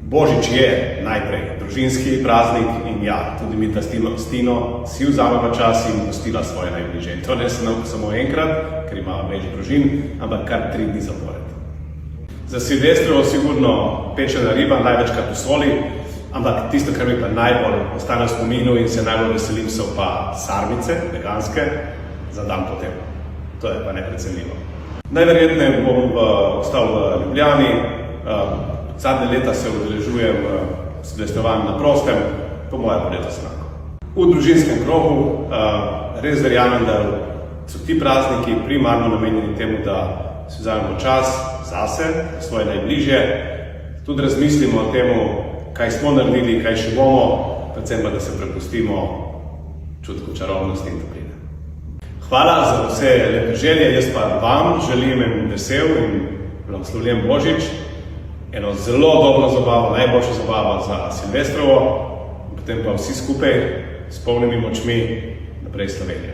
Božič je najprej družinski praznik in ja, tudi mi ta s Tino si vzameva čas in gostila svoje najbližje. In to ne samo enkrat, ker ima več družin, ampak kar 3 dni zapored. Za Silvestrovo sigurno pečena riba, največkrat v soli, ampak tisto, kar mi pa najbolj ostane v spominu in se najbolj veselim, so pa sarmice, veganske, za dan potem. To je pa neprecenljivo. Najverjetneje bom ostal v Ljubljani. Zadnje leta se udeležujem silvestrovanj na prostem, po moje pa letos enako. V družinskem krogu res verjamem, da so ti prazniki primarno namenjeni temu, da si vzamemo čas zase, svoje najbližje, tudi razmislimo o temu, kaj smo naredili, kaj še bomo, predvsem pa, da se prepustimo čutku čarobnosti in topline. Hvala za vse lepe želje, jaz pa vam želim en vesel in blagoslovljen Božič, eno zelo dobro zabavo, najboljša zabava za Silvestrovo, potem pa vsi skupaj s polnimi močmi naprej Slovenija.